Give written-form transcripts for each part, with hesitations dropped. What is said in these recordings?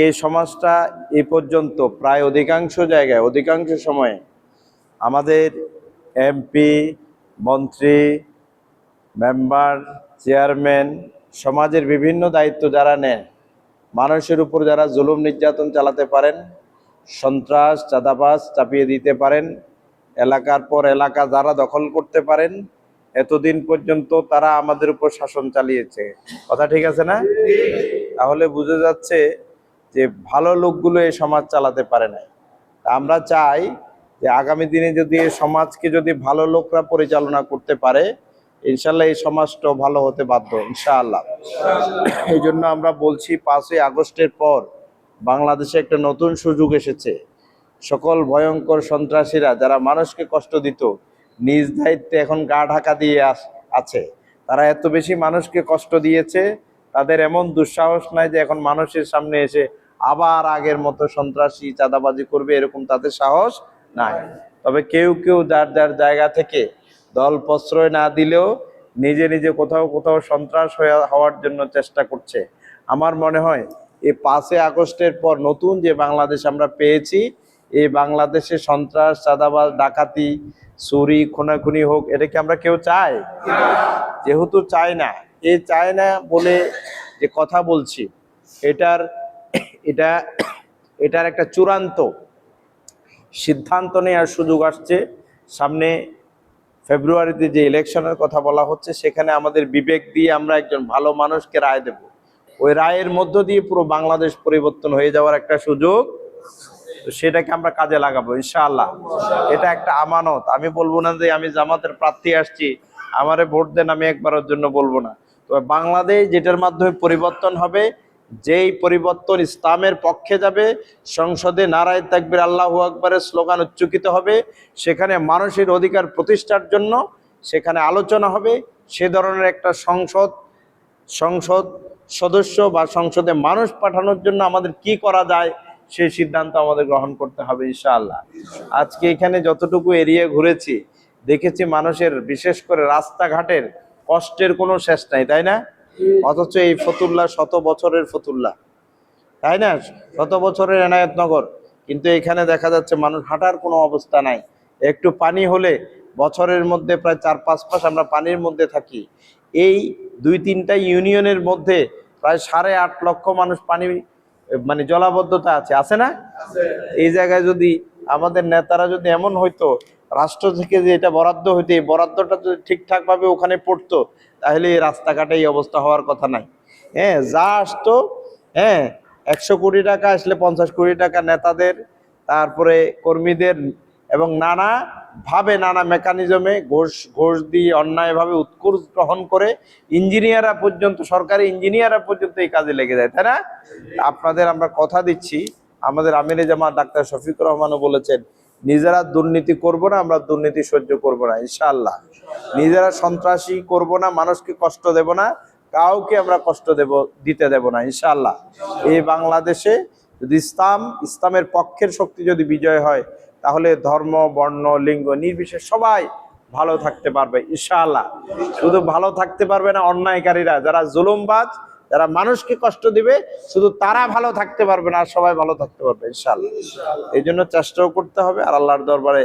এই সমাজটা এই পর্যন্ত প্রায় অধিকাংশ জায়গায় অধিকাংশ সময়ে আমাদের এমপি, মন্ত্রী, মেম্বার, চেয়ারম্যান, সমাজের বিভিন্ন দায়িত্ব যারা নেন, মানুষের উপর যারা জুলুম নির্যাতন চালাতে পারেন, সন্ত্রাস চাঁদাবাজ চাপিয়ে দিতে পারেন, এলাকার পর এলাকা যারা দখল করতে পারেন, এতদিন পর্যন্ত তারা আমাদের উপর শাসন চালিয়েছে। কথা ঠিক আছে না? তাহলে বুঝে যাচ্ছে যে ভালো লোকগুলো এই সমাজ চালাতে পারে না। আমরা চাই যে আগামী দিনে যদি এই সমাজকে যদি ভালো লোকরা পরিচালনা করতে পারে, ইনশাল্লাহ এই সমাজটাও ভালো হতে বাধ্য, ইনশাআল্লাহ। এই জন্য আমরা বলছি 5ই আগস্টের পর বাংলাদেশে একটা নতুন সুযোগ এসেছে। সকল ভয়ঙ্কর সন্ত্রাসীরা যারা মানুষকে কষ্ট দিত, নিজ দায়িত্বে এখন গা ঢাকা দিয়ে আছে। তারা এত বেশি মানুষকে কষ্ট দিয়েছে, তাদের এমন দুঃসাহস নাই যে এখন মানুষের সামনে এসে আবার আগের মতো সন্ত্রাসী চাঁদাবাজি করবে, এরকম তাদের সাহস নাই। তবে কেউ কেউ যার যার জায়গা থেকে দল প্রশ্রয় না দিলেও নিজে নিজে কোথাও কোথাও সন্ত্রাস হওয়ার জন্য চেষ্টা করছে। আমার মনে হয় এই 5ই আগস্টের পর নতুন যে বাংলাদেশ আমরা পেয়েছি, এই বাংলাদেশে সন্ত্রাস, চাঁদাবাজ, ডাকাতি, চুরি, খুনাখুনি হোক, এটা কি আমরা কেউ চাই? যেহেতু চাই না, এই চায় না বলে যে কথা বলছি, এটার একটা চূড়ান্ত সিদ্ধান্ত নেওয়ার সুযোগ আসছে। সামনে ফেব্রুয়ারিতে যে ইলেকশনের কথা বলা হচ্ছে, সেখানে আমাদের বিবেক দিয়ে আমরা একজন ভালো মানুষকে রায় দেব। ওই রায়ের মধ্য দিয়ে পুরো বাংলাদেশ পরিবর্তন হয়ে যাওয়ার একটা সুযোগ, সেটাকে আমরা কাজে লাগাবো ইনশাআল্লাহ। এটা একটা আমানত। আমি বলবো না যে আমি জামাতের প্রার্থী আসছি, আমারে ভোট দেন, আমি একবারের জন্য বলবো না। তবে বাংলাদেশ যেটার মাধ্যমে পরিবর্তন হবে, যেই পরিবর্তন ইসলামের পক্ষে যাবে, সংসদে নারায়ে তাকবীর আল্লাহু আকবারের স্লোগান উচ্চারিত হবে, সেখানে মানুষের অধিকার প্রতিষ্ঠার জন্য সেখানে আলোচনা হবে, সে ধরনের একটা সংসদ সদস্য বা সংসদে মানুষ পাঠানোর জন্য আমাদের কি করা যায় সেই সিদ্ধান্ত আমাদের গ্রহণ করতে হবে ইনশাআল্লাহ। আজকে এখানে যতটুকু এরিয়া ঘুরেছি, দেখেছি মানুষের, বিশেষ করে রাস্তাঘাটের কষ্টের কোনো শেষ নাই, তাই না? অথচ এই ফতুল্লা শত বছরের ফতুল্লা, তাই না? শত বছরের এনায়েতনগর, কিন্তু এখানে দেখা যাচ্ছে মানুষ হাঁটার কোনো অবস্থা নাই। একটু পানি হলে বছরের মধ্যে প্রায় 4-5 মাস আমরা পানির মধ্যে থাকি। এই 2-3টা ইউনিয়নের মধ্যে প্রায় 8.5 লক্ষ মানুষ পানি মানে জলাবদ্ধতা আছে না? এই জায়গায় যদি আমাদের নেতারা যদি এমন হইতো, রাষ্ট্র থেকে যে এটা বরাদ্দ হইতো, এই বরাদ্দটা যদি ঠিকঠাক ভাবে ওখানে পড়তো, তাহলে এই রাস্তাঘাটে এই অবস্থা হওয়ার কথা নাই। হ্যাঁ, যা আসতো, 100 কোটি টাকা আসলে 50 কোটি টাকা নেতাদের, তারপরে কর্মীদের, এবং নানা মেকানিজমে ঘোষ দিয়ে অন্যায়ভাবে উৎকর্ষ গ্রহণ করে ইঞ্জিনিয়াররা পর্যন্ত, সরকারি ইঞ্জিনিয়াররা পর্যন্ত এই কাজে লেগে যায়, তাই না? আপনাদের আমরা কথা দিচ্ছি, আমাদের আমিরে জামাত ডাক্তার শফিকুর রহমানও বলেছেন, নিজেরা দুর্নীতি করব না, আমরা দুর্নীতি সহ্য করব না ইনশাআল্লাহ। নিজেরা সন্ত্রাসী করব না, মানুষকে কষ্ট দেব না, কাউকে আমরা কষ্ট দিতে দেব না ইনশাআল্লাহ। এই বাংলাদেশে যদি ইসলামের পক্ষের শক্তি যদি বিজয় হয়, তাহলে ধর্ম, বর্ণ, লিঙ্গ নির্বিশেষে সবাই ভালো থাকতে পারবে ইনশাআল্লাহ। শুধু ভালো থাকতে পারবে না অন্যায়কারীরা, যারা জুলুমবাজ, যারা মানুষকে কষ্ট দিবে, শুধু তারা ভালো থাকতে পারবে না, আর সবাই ভালো থাকতে পারবে ইনশাআল্লাহ। এই জন্য চেষ্টাও করতে হবে, আর আল্লাহর দরবারে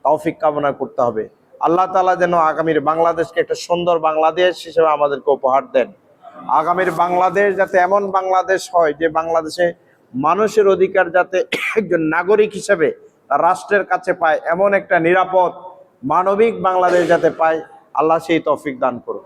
তৌফিক কামনা করতে হবে। আল্লাহ তাআলা যেন আগামীর বাংলাদেশকে একটা সুন্দর বাংলাদেশ হিসেবে আমাদেরকে উপহার দেন। আগামীর বাংলাদেশ যাতে এমন বাংলাদেশ হয়, যে বাংলাদেশে মানুষের অধিকার যাতে একজন নাগরিক হিসেবে তার রাষ্ট্রের কাছে পায়, এমন একটা নিরাপদ মানবিক বাংলাদেশ যাতে পায়, আল্লাহ সেই তৌফিক দান করুন।